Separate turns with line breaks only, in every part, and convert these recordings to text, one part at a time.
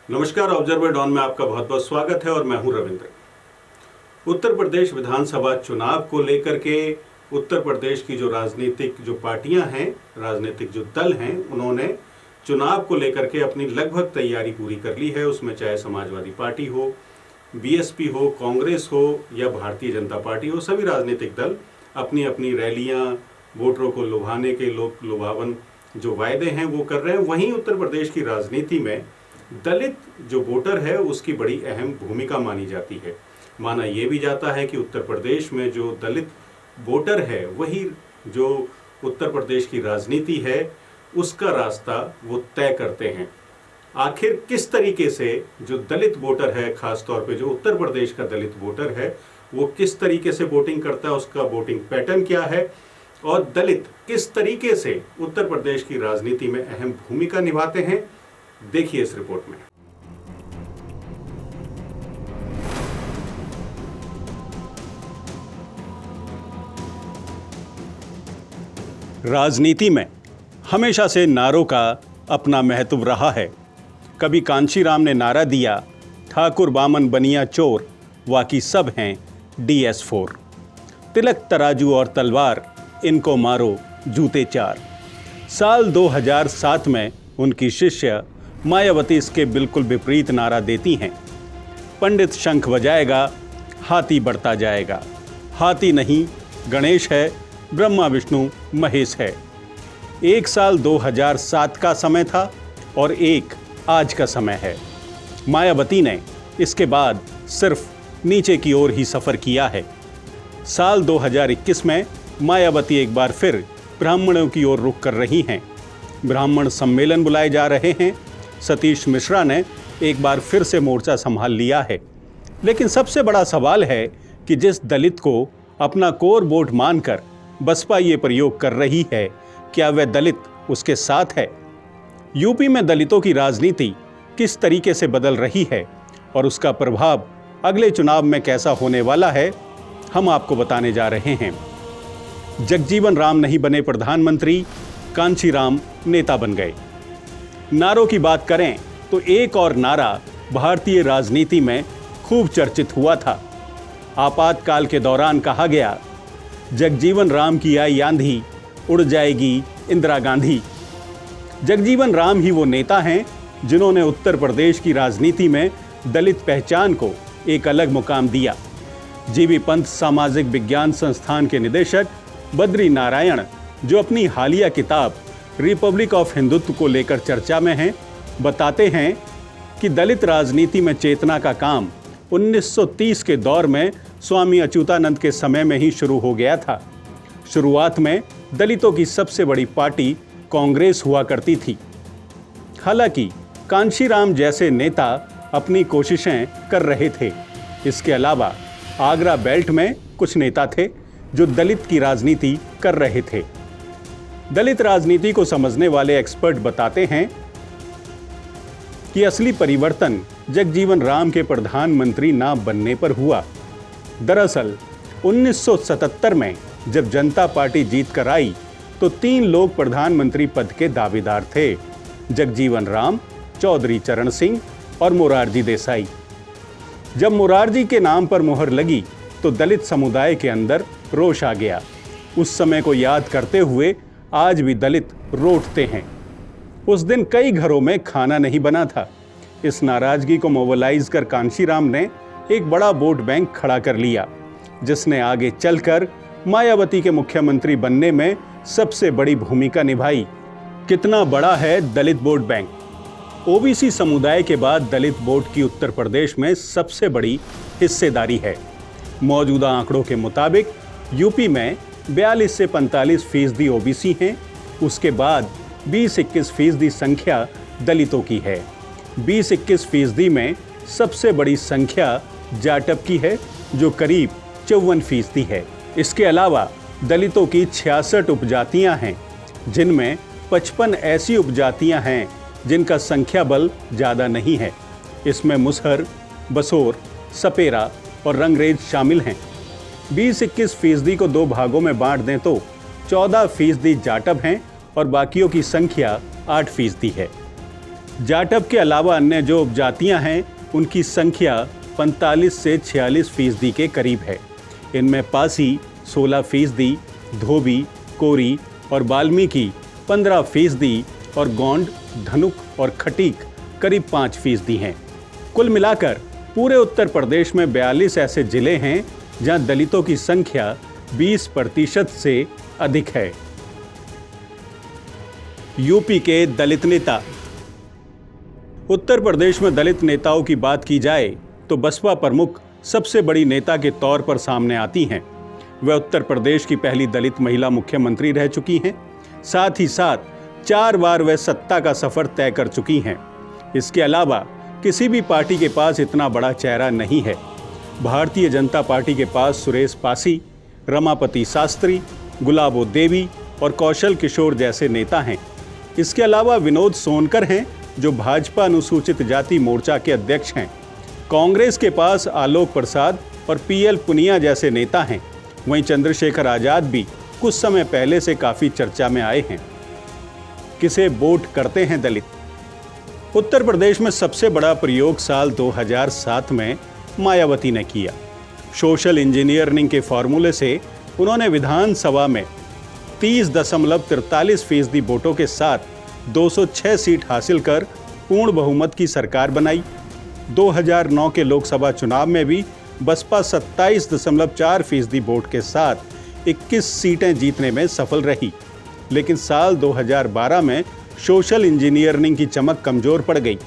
नमस्कार, observer don में आपका बहुत बहुत स्वागत है और मैं हूं रविंद्र। उत्तर प्रदेश विधानसभा चुनाव को लेकर के उत्तर प्रदेश की जो राजनीतिक पार्टियां हैं, राजनीतिक जो दल हैं, उन्होंने चुनाव को लेकर के अपनी लगभग तैयारी पूरी कर ली है। उसमें चाहे समाजवादी पार्टी हो, बीएसपी हो, कांग्रेस हो या भारतीय जनता पार्टी हो, सभी राजनीतिक दल अपनी अपनी रैलियां, वोटरों को लुभाने के लुभावन जो वायदे हैं वो कर रहे हैं। वहीं उत्तर प्रदेश की राजनीति में दलित जो वोटर है उसकी बड़ी अहम भूमिका मानी जाती है। माना यह भी जाता है कि उत्तर प्रदेश में जो दलित वोटर है वही जो उत्तर प्रदेश की राजनीति है उसका रास्ता वो तय करते हैं। आखिर किस तरीके से जो दलित वोटर है, खासतौर पे जो उत्तर प्रदेश का दलित वोटर है, वो किस तरीके से वोटिंग करता है, उसका वोटिंग पैटर्न क्या है और दलित किस तरीके से उत्तर प्रदेश की राजनीति में अहम भूमिका निभाते हैं, देखिए इस रिपोर्ट में। राजनीति में हमेशा से नारों का अपना महत्व रहा है। कभी कांशीराम ने नारा दिया, ठाकुर बामन बनिया चोर, वाकी सब हैं DS4। तिलक तराजू और तलवार, इनको मारो जूते चार। साल 2007 में उनकी शिष्य मायावती इसके बिल्कुल विपरीत नारा देती हैं। पंडित शंख बजाएगा, हाथी बढ़ता जाएगा। हाथी नहीं, गणेश है, ब्रह्मा विष्णु महेश है। एक साल 2007 का समय था और एक आज का समय है। मायावती ने इसके बाद सिर्फ नीचे की ओर ही सफ़र किया है। साल 2021 में मायावती एक बार फिर ब्राह्मणों की ओर रुख कर रही हैं। ब्राह्मण सम्मेलन बुलाए जा रहे हैं। सतीश मिश्रा ने एक बार फिर से मोर्चा संभाल लिया है। लेकिन सबसे बड़ा सवाल है कि जिस दलित को अपना कोर वोट मानकर बसपा ये प्रयोग कर रही है, क्या वह दलित उसके साथ है? यूपी में दलितों की राजनीति किस तरीके से बदल रही है और उसका प्रभाव अगले चुनाव में कैसा होने वाला है, हम आपको बताने जा रहे हैं। जगजीवन राम नहीं बने प्रधानमंत्री, कांशीराम नेता बन गए। नारों की बात करें तो एक और नारा भारतीय राजनीति में खूब चर्चित हुआ था। आपातकाल के दौरान कहा गया, जगजीवन राम की आई आंधी, उड़ जाएगी इंदिरा गांधी। जगजीवन राम ही वो नेता हैं जिन्होंने उत्तर प्रदेश की राजनीति में दलित पहचान को एक अलग मुकाम दिया। जीबी पंत सामाजिक विज्ञान संस्थान के निदेशक बद्री नारायण, जो अपनी हालिया किताब रिपब्लिक ऑफ हिंदुत्व को लेकर चर्चा में हैं, बताते हैं कि दलित राजनीति में चेतना का काम 1930 के दौर में स्वामी अच्युतानंद के समय में ही शुरू हो गया था। शुरुआत में दलितों की सबसे बड़ी पार्टी कांग्रेस हुआ करती थी। हालांकि कांशीराम जैसे नेता अपनी कोशिशें कर रहे थे। इसके अलावा आगरा बेल्ट में कुछ नेता थे जो दलित की राजनीति कर रहे थे। दलित राजनीति को समझने वाले एक्सपर्ट बताते हैं कि असली परिवर्तन जगजीवन राम के प्रधानमंत्री ना बनने पर हुआ। दरअसल 1977 में जब जनता पार्टी जीत कर आई तो 3 लोग प्रधानमंत्री पद के दावेदार थे, जगजीवन राम, चौधरी चरण सिंह और मोरारजी देसाई। जब मोरारजी के नाम पर मुहर लगी तो दलित समुदाय के अंदर रोष आ गया। उस समय को याद करते हुए आज भी दलित रोटते हैं। उस दिन कई घरों में खाना नहीं बना था। इस नाराजगी को मोबिलाइज कर कांशीराम ने एक बड़ा वोट बैंक खड़ा कर लिया, जिसने आगे चलकर मायावती के मुख्यमंत्री बनने में सबसे बड़ी भूमिका निभाई। कितना बड़ा है दलित वोट बैंक? ओबीसी समुदाय के बाद दलित वोट की उत्तर प्रदेश में सबसे बड़ी हिस्सेदारी है। मौजूदा आंकड़ों के मुताबिक यूपी में 42 से 45% ओबीसी हैं। उसके बाद 20-21% संख्या दलितों की है। 20-21% में सबसे बड़ी संख्या जाटव की है, जो करीब 54% है। इसके अलावा दलितों की 66 उपजातियां हैं, जिनमें 55 ऐसी उपजातियां हैं जिनका संख्या बल ज़्यादा नहीं है। इसमें मुसहर, बसोर, सपेरा और रंगरेज शामिल हैं। 20-21% को 2 भागों में बांट दें तो 14% जाटव हैं और बाकियों की संख्या 8% है। जाटव के अलावा अन्य जो उपजातियां हैं उनकी संख्या 45 से 46% के करीब है। इनमें पासी 16%, धोबी, कोरी और वाल्मीकि 15% और गोंड, धनुक और खटीक करीब 5% हैं। कुल मिलाकर पूरे उत्तर प्रदेश में 42 ऐसे जिले हैं जहां दलितों की संख्या 20% से अधिक है। यूपी के दलित नेता। उत्तर प्रदेश में दलित नेताओं की बात की जाए तो बसपा प्रमुख सबसे बड़ी नेता के तौर पर सामने आती हैं। वह उत्तर प्रदेश की पहली दलित महिला मुख्यमंत्री रह चुकी हैं। साथ ही साथ 4 बार वह सत्ता का सफर तय कर चुकी हैं। इसके अलावा किसी भी पार्टी के पास इतना बड़ा चेहरा नहीं है। भारतीय जनता पार्टी के पास सुरेश पासी, रमापति शास्त्री, गुलाबो देवी और कौशल किशोर जैसे नेता हैं। इसके अलावा विनोद सोनकर हैं जो भाजपा अनुसूचित जाति मोर्चा के अध्यक्ष हैं। कांग्रेस के पास आलोक प्रसाद और पीएल पुनिया जैसे नेता हैं। वहीं चंद्रशेखर आजाद भी कुछ समय पहले से काफी चर्चा में आए हैं। किसे वोट करते हैं दलित? उत्तर प्रदेश में सबसे बड़ा प्रयोग साल 2007 में मायावती ने किया। सोशल इंजीनियरिंग के फॉर्मूले से उन्होंने विधानसभा में 30.43% वोटों के साथ 206 सीट हासिल कर पूर्ण बहुमत की सरकार बनाई। 2009 के लोकसभा चुनाव में भी बसपा 27.4% वोट के साथ 21 सीटें जीतने में सफल रही। लेकिन साल 2012 में सोशल इंजीनियरिंग की चमक कमजोर पड़ गई।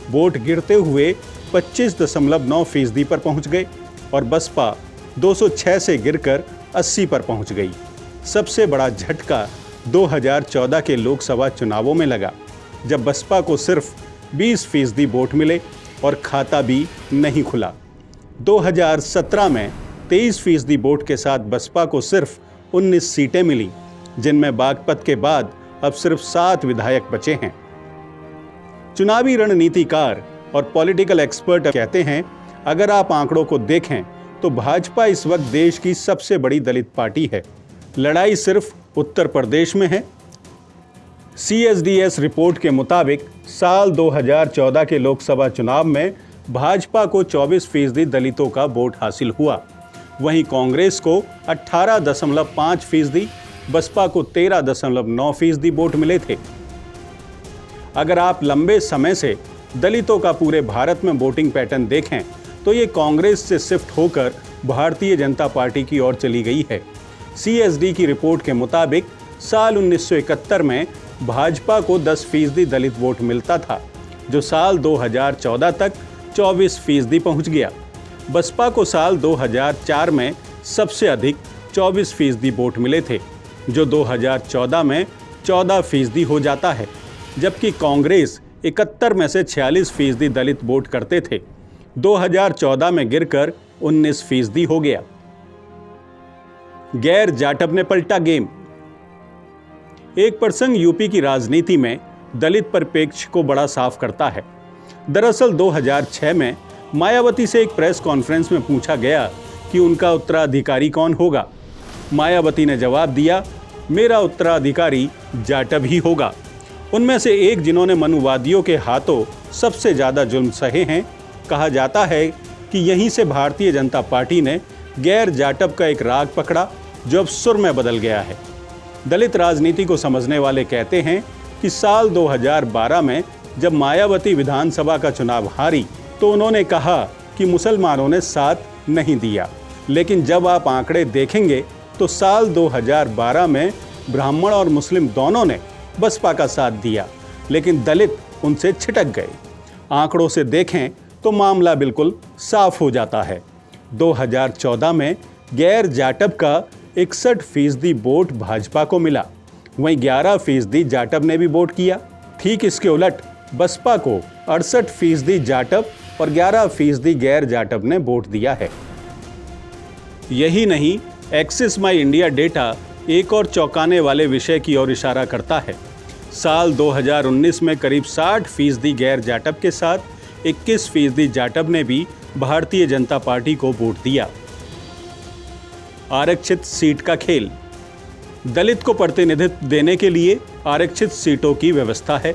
वोट गिरते हुए 25.9% पर पहुंच गए और बसपा 206 से गिरकर 80 पर पहुंच गई। सबसे बड़ा झटका 2014 के लोकसभा चुनावों में लगा, जब बसपा को सिर्फ 20% वोट मिले और खाता भी नहीं खुला। 2017 में 23% वोट के साथ बसपा को सिर्फ 19 सीटें मिली, जिनमें बागपत के बाद अब सिर्फ 7 विधायक बचे हैं। चुनावी रणनीतिकार और पॉलिटिकल एक्सपर्ट कहते हैं, अगर आप आंकड़ों को देखें तो भाजपा इस वक्त देश की सबसे बड़ी दलित पार्टी है। लड़ाई सिर्फ उत्तर प्रदेश में है। CSDS रिपोर्ट के मुताबिक साल 2014 के लोकसभा चुनाव में भाजपा को 24% दलितों का वोट हासिल हुआ। वहीं कांग्रेस को 18.5%, बसपा को 13.9% वोट मिले थे। अगर आप लंबे समय से दलितों का पूरे भारत में वोटिंग पैटर्न देखें तो ये कांग्रेस से शिफ्ट होकर भारतीय जनता पार्टी की ओर चली गई है। CSD की रिपोर्ट के मुताबिक साल 1971 में भाजपा को 10% दलित वोट मिलता था, जो साल 2014 तक 24% पहुंच गया। बसपा को साल 2004 में सबसे अधिक 24% वोट मिले थे, जो 2014 में 14% हो जाता है, जबकि कांग्रेस 71 में से 46% दलित वोट करते थे। 2014 में गिरकर 19% हो गया। गैर जाटव ने पलटा गेम। एक प्रसंग यूपी की राजनीति में दलित परिप्रेक्ष्य को बड़ा साफ करता है। दरअसल 2006 में मायावती से एक प्रेस कॉन्फ्रेंस में पूछा गया कि उनका उत्तराधिकारी कौन होगा। मायावती ने जवाब दिया, मेरा उत्तराधिकारी जाटव ही होगा। उनमें से एक जिन्होंने मनुवादियों के हाथों सबसे ज़्यादा जुल्म सहे हैं। कहा जाता है कि यहीं से भारतीय जनता पार्टी ने गैर जाटव का एक राग पकड़ा जो अब सुर में बदल गया है। दलित राजनीति को समझने वाले कहते हैं कि साल 2012 में जब मायावती विधानसभा का चुनाव हारी तो उन्होंने कहा कि मुसलमानों ने साथ नहीं दिया, लेकिन जब आप आंकड़े देखेंगे तो साल 2012 में ब्राह्मण और मुस्लिम दोनों ने बसपा का साथ दिया, लेकिन दलित उनसे छिटक गए। आंकड़ों से देखें तो मामला बिल्कुल साफ हो जाता है। 2014 में गैर जाटव का 61% वोट भाजपा को मिला, वहीं 11% जाटव ने भी वोट किया। ठीक इसके उलट बसपा को 68% जाटव और 11% गैर जाटव ने वोट दिया है। यही नहीं, एक्सिस माई इंडिया डेटा एक और चौंकाने वाले विषय की ओर इशारा करता है। साल 2019 में करीब 60% गैर जाटव के साथ 21% जाटव ने भी भारतीय जनता पार्टी को वोट दिया। आरक्षित सीट का खेल। दलित को प्रतिनिधित्व देने के लिए आरक्षित सीटों की व्यवस्था है।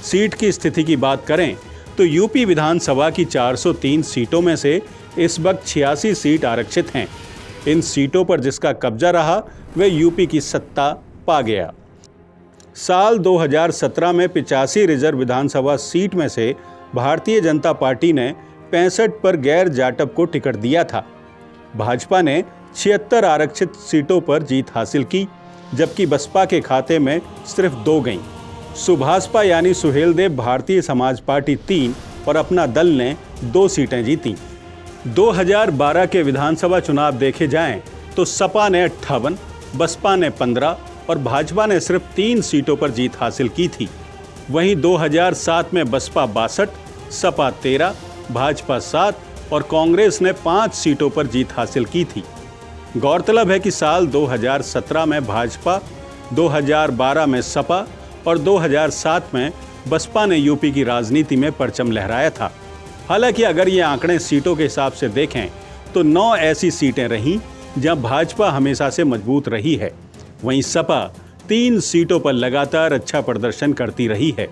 सीट की स्थिति की बात करें तो यूपी विधानसभा की 403 सीटों में से इस वक्त 86 सीट आरक्षित हैं। इन सीटों पर जिसका कब्जा रहा वह यूपी की सत्ता पा गया। साल 2017 में 85 रिजर्व विधानसभा सीट में से भारतीय जनता पार्टी ने 65 पर गैर जाटव को टिकट दिया था। भाजपा ने 76 आरक्षित सीटों पर जीत हासिल की, जबकि बसपा के खाते में सिर्फ 2 गईं। सुभाषपा यानी सुहेलदेव भारतीय समाज पार्टी 3 और अपना दल ने 2 सीटें जीतीं। 2012 के विधानसभा चुनाव देखे जाएं तो सपा ने 58, बसपा ने 15 और भाजपा ने सिर्फ 3 सीटों पर जीत हासिल की थी। वहीं 2007 में बसपा 62, सपा 13, भाजपा 7 और कांग्रेस ने 5 सीटों पर जीत हासिल की थी। गौरतलब है कि साल 2017 में भाजपा, 2012 में सपा और 2007 में बसपा ने यूपी की राजनीति में परचम लहराया था। हालांकि अगर ये आंकड़े सीटों के हिसाब से देखें तो 9 ऐसी सीटें रहीं जहां भाजपा हमेशा से मजबूत रही है। वहीं सपा 3 सीटों पर लगातार अच्छा प्रदर्शन करती रही है।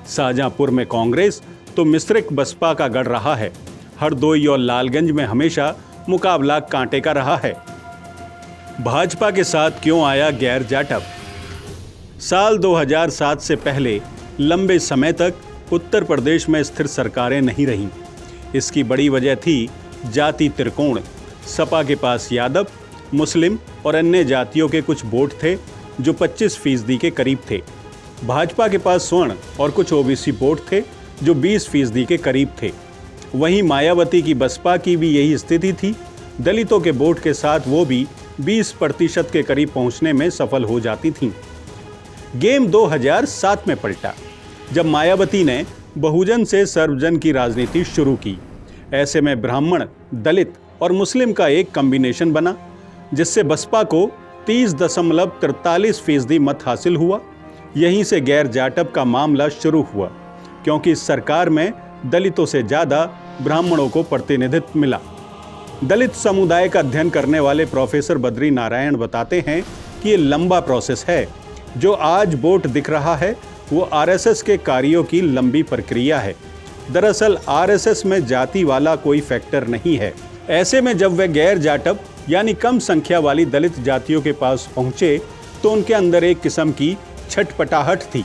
शाहजहांपुर में कांग्रेस तो मिश्रिक बसपा का गढ़ रहा है। हरदोई और लालगंज में हमेशा मुकाबला कांटे का रहा है। भाजपा के साथ क्यों आया गैर जाटव? साल 2007 से पहले लंबे समय तक उत्तर प्रदेश में स्थिर सरकारें नहीं रहीं। इसकी बड़ी वजह थी जाति त्रिकोण। सपा के पास यादव, मुस्लिम और अन्य जातियों के कुछ वोट थे जो 25% के करीब थे। भाजपा के पास स्वर्ण और कुछ ओबीसी वोट थे जो 20% के करीब थे। वहीं मायावती की बसपा की भी यही स्थिति थी। दलितों के वोट के साथ वो भी 20% के करीब पहुंचने में सफल हो जाती थीं। गेम 2007 में पलटा जब मायावती ने बहुजन से सर्वजन की राजनीति शुरू की। ऐसे में ब्राह्मण, दलित और मुस्लिम का एक कॉम्बिनेशन बना, जिससे बसपा को 30.43% मत हासिल हुआ। यहीं से गैर जाटव का मामला शुरू हुआ, क्योंकि इस सरकार में दलितों से ज़्यादा ब्राह्मणों को प्रतिनिधित्व मिला। दलित समुदाय का अध्ययन करने वाले प्रोफेसर बद्री नारायण बताते हैं कि ये लंबा प्रोसेस है। जो आज वोट दिख रहा है वो आरएसएस के कार्यों की लंबी प्रक्रिया है। दरअसल आरएसएस में जाति वाला कोई फैक्टर नहीं है। ऐसे में जब वे गैर जाटव यानी कम संख्या वाली दलित जातियों के पास पहुंचे तो उनके अंदर एक किस्म की छटपटाहट थी।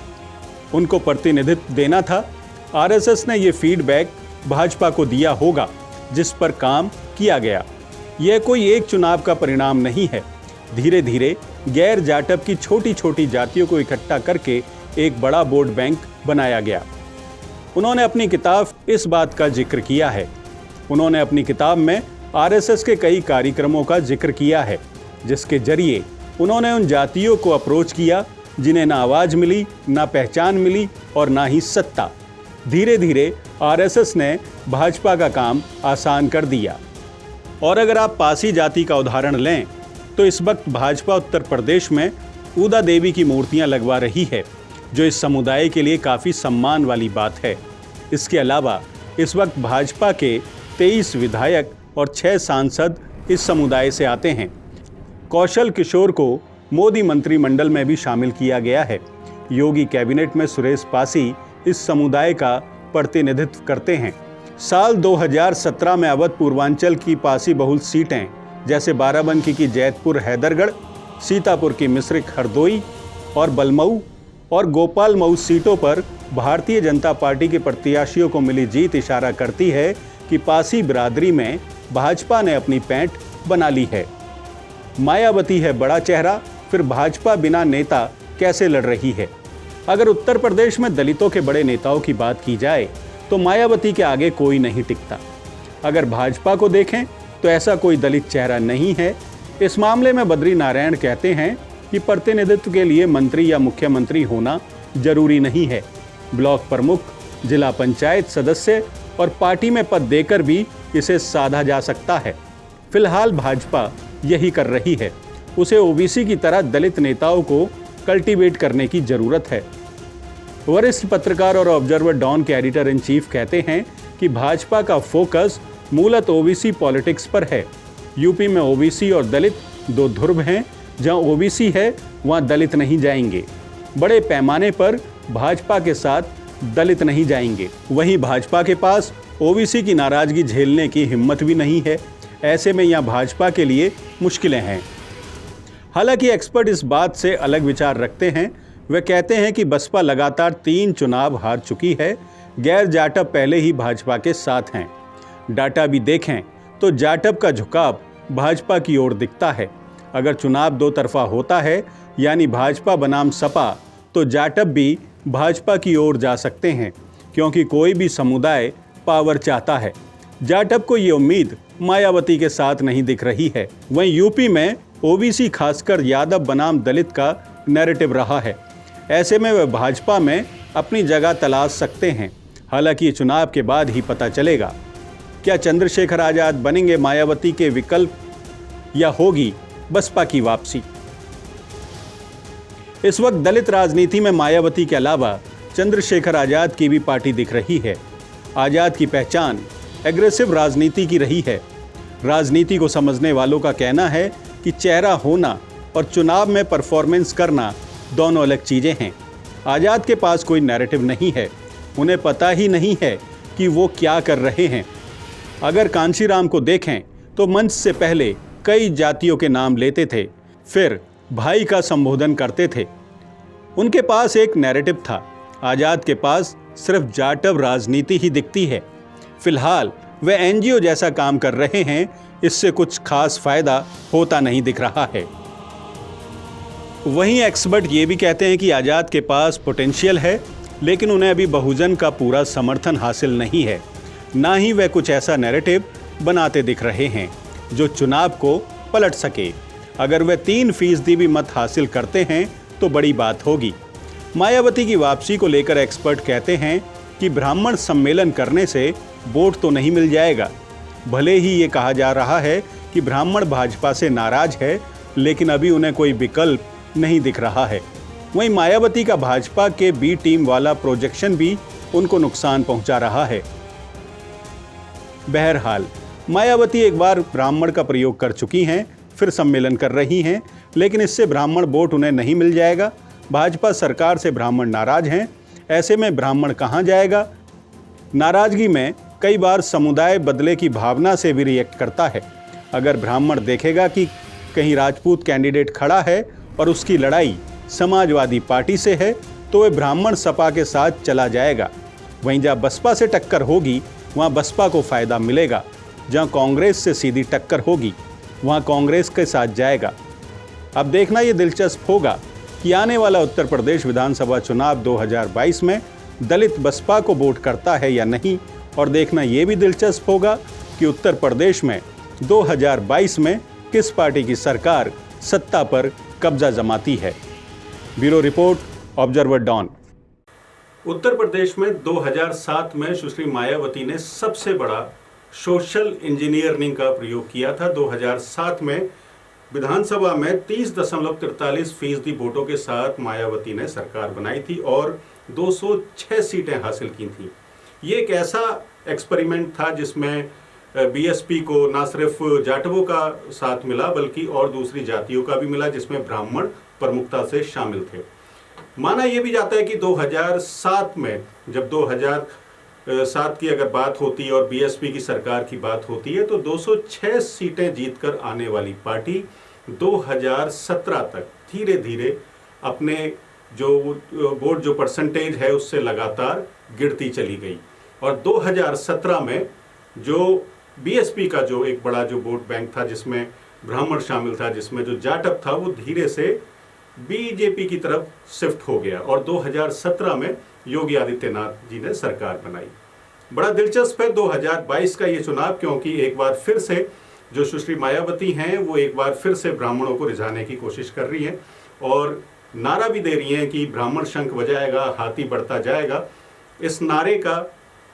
उनको प्रतिनिधित्व देना था। आरएसएस ने ये फीडबैक भाजपा को दिया होगा, जिस पर काम किया गया। यह कोई एक चुनाव का परिणाम नहीं है। धीरे धीरे गैर जाटव की छोटी छोटी जातियों को इकट्ठा करके एक बड़ा वोट बैंक बनाया गया। उन्होंने अपनी किताब इस बात का जिक्र किया है। उन्होंने अपनी किताब में आरएसएस के कई कार्यक्रमों का जिक्र किया है, जिसके जरिए उन्होंने उन जातियों को अप्रोच किया जिन्हें ना आवाज़ मिली, ना पहचान मिली और ना ही सत्ता। धीरे धीरे आरएसएस ने भाजपा का काम आसान कर दिया। और अगर आप पासी जाति का उदाहरण लें तो इस वक्त भाजपा उत्तर प्रदेश में ऊदा देवी की मूर्तियां लगवा रही है, जो इस समुदाय के लिए काफ़ी सम्मान वाली बात है। इसके अलावा इस वक्त भाजपा के 23 विधायक और 6 सांसद इस समुदाय से आते हैं। कौशल किशोर को मोदी मंत्रिमंडल में भी शामिल किया गया है। योगी कैबिनेट में सुरेश पासी इस समुदाय का प्रतिनिधित्व करते हैं। साल 2017 में अवध पूर्वांचल की पासी बहुल सीटें जैसे बाराबंकी की जैतपुर हैदरगढ़, सीतापुर की मिश्रिक हरदोई और बलमऊ और गोपाल मऊ सीटों पर भारतीय जनता पार्टी के प्रत्याशियों को मिली जीत इशारा करती है कि पासी बिरादरी में भाजपा ने अपनी पैंठ बना ली है। मायावती है बड़ा चेहरा, फिर भाजपा बिना नेता कैसे लड़ रही है? अगर उत्तर प्रदेश में दलितों के बड़े नेताओं की बात की जाए तो मायावती के आगे कोई नहीं टिकता। अगर भाजपा को देखें तो ऐसा कोई दलित चेहरा नहीं है। इस मामले में बद्री नारायण कहते हैं कि प्रतिनिधित्व के लिए मंत्री या मुख्यमंत्री होना जरूरी नहीं है। ब्लॉक प्रमुख, जिला पंचायत सदस्य और पार्टी में पद देकर भी इसे साधा जा सकता है। फिलहाल भाजपा यही कर रही है। उसे ओबीसी की तरह दलित नेताओं को कल्टीवेट करने की जरूरत है। वरिष्ठ पत्रकार और ऑब्जर्वर डॉन के एडिटर इन चीफ कहते हैं कि भाजपा का फोकस मूलत ओबीसी पॉलिटिक्स पर है। यूपी में ओबीसी और दलित दो ध्रुव हैं। जहां ओबीसी है वहां दलित नहीं जाएंगे। बड़े पैमाने पर भाजपा के साथ दलित नहीं जाएंगे। वहीं भाजपा के पास ओबीसी की नाराजगी झेलने की हिम्मत भी नहीं है। ऐसे में यहां भाजपा के लिए मुश्किलें हैं। हालांकि एक्सपर्ट इस बात से अलग विचार रखते हैं। वे कहते हैं कि बसपा लगातार 3 चुनाव हार चुकी है। गैर जाटव पहले ही भाजपा के साथ हैं। डाटा भी देखें तो जाटव का झुकाव भाजपा की ओर दिखता है। अगर चुनाव दो तरफा होता है यानी भाजपा बनाम सपा, तो जाटव भी भाजपा की ओर जा सकते हैं, क्योंकि कोई भी समुदाय पावर चाहता है। जाटव को ये उम्मीद मायावती के साथ नहीं दिख रही है। वहीं यूपी में ओबीसी खासकर यादव बनाम दलित का नैरेटिव रहा है। ऐसे में वे भाजपा में अपनी जगह तलाश सकते हैं। हालांकि चुनाव के बाद ही पता चलेगा क्या चंद्रशेखर आजाद बनेंगे मायावती के विकल्प या होगी बसपा की वापसी। इस वक्त दलित राजनीति में मायावती के अलावा चंद्रशेखर आजाद की भी पार्टी दिख रही है। आजाद की पहचान एग्रेसिव राजनीति की रही है। राजनीति को समझने वालों का कहना है कि चेहरा होना और चुनाव में परफॉर्मेंस करना दोनों अलग चीजें हैं। आजाद के पास कोई नैरेटिव नहीं है। उन्हें पता ही नहीं है कि वो क्या कर रहे हैं। अगर कांशीराम को देखें तो मंच से पहले कई जातियों के नाम लेते थे, फिर भाई का संबोधन करते थे। उनके पास एक नैरेटिव था। आजाद के पास सिर्फ जाटव राजनीति ही दिखती है। फिलहाल वे एनजीओ जैसा काम कर रहे हैं, इससे कुछ खास फायदा होता नहीं दिख रहा है। वहीं एक्सपर्ट ये भी कहते हैं कि आजाद के पास पोटेंशियल है, लेकिन उन्हें अभी बहुजन का पूरा समर्थन हासिल नहीं है। ना ही वे कुछ ऐसा नैरेटिव बनाते दिख रहे हैं जो चुनाव को पलट सके। अगर वे 3% भी मत हासिल करते हैं तो बड़ी बात होगी। मायावती की वापसी को लेकर एक्सपर्ट कहते हैं कि ब्राह्मण सम्मेलन करने से वोट तो नहीं मिल जाएगा। भले ही ये कहा जा रहा है कि ब्राह्मण भाजपा से नाराज है, लेकिन अभी उन्हें कोई विकल्प नहीं दिख रहा है। वहीं मायावती का भाजपा के बी टीम वाला प्रोजेक्शन भी उनको नुकसान पहुंचा रहा है। बहरहाल मायावती एक बार ब्राह्मण का प्रयोग कर चुकी हैं, फिर सम्मेलन कर रही हैं, लेकिन इससे ब्राह्मण वोट उन्हें नहीं मिल जाएगा। भाजपा सरकार से ब्राह्मण नाराज हैं। ऐसे में ब्राह्मण कहां जाएगा? नाराजगी में कई बार समुदाय बदले की भावना से भी रिएक्ट करता है। अगर ब्राह्मण देखेगा कि कहीं राजपूत कैंडिडेट खड़ा है और उसकी लड़ाई समाजवादी पार्टी से है, तो वह ब्राह्मण सपा के साथ चला जाएगा। वहीं जहां बसपा से टक्कर होगी वहां बसपा को फायदा मिलेगा। जहां कांग्रेस से सीधी टक्कर होगी वहां कांग्रेस के साथ जाएगा। अब देखना ये दिलचस्प होगा कि आने वाला उत्तर प्रदेश विधानसभा चुनाव 2022 में दलित बसपा को वोट करता है या नहीं। और देखना ये भी दिलचस्प होगा कि उत्तर प्रदेश में 2022 में किस पार्टी की सरकार सत्ता पर कब्जा जमाती है। Bureau report, observer Dawn. Uttar Pradesh में 2007 में सुश्री मायावती ने सबसे बड़ा सोशल इंजीनियरिंग का प्रयोग किया था। 2007 में विधानसभा में 30.43% वोटों के साथ मायावती ने सरकार बनाई थी और 206 सीटें हासिल की थी। ये एक ऐसा एक्सपेरिमेंट था जिसमें बीएसपी को ना सिर्फ जाटवों का साथ मिला बल्कि और दूसरी जातियों का भी मिला, जिसमें ब्राह्मण प्रमुखता से शामिल थे। माना यह भी जाता है कि 2007 में जब 2007 की अगर बात होती है और बीएसपी की सरकार की बात होती है तो 206 सीटें जीतकर आने वाली पार्टी 2017 तक धीरे धीरे अपने जो वोट जो परसेंटेज है उससे लगातार गिरती चली गई। और 2017 में जो बीएसपी का जो एक बड़ा जो वोट बैंक था जिसमें ब्राह्मण शामिल था, जिसमें जो जाटव था, वो धीरे से बीजेपी की तरफ शिफ्ट हो गया और 2017 में योगी आदित्यनाथ जी ने सरकार बनाई। बड़ा दिलचस्प है 2022 का ये चुनाव, क्योंकि एक बार फिर से जो सुश्री मायावती हैं वो एक बार फिर से ब्राह्मणों को रिझाने की कोशिश कर रही हैं और नारा भी दे रही हैं कि ब्राह्मण शंख बजाएगा, हाथी बढ़ता जाएगा। इस नारे का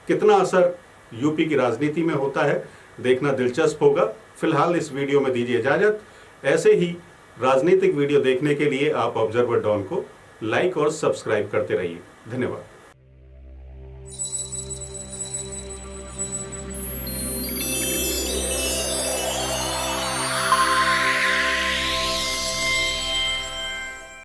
कितना असर यूपी की राजनीति में होता है देखना दिलचस्प होगा। फिलहाल इस वीडियो में दीजिए इजाजत। ऐसे ही राजनीतिक वीडियो देखने के लिए आप ऑब्जर्वर डॉन को लाइक और सब्सक्राइब करते रहिए। धन्यवाद।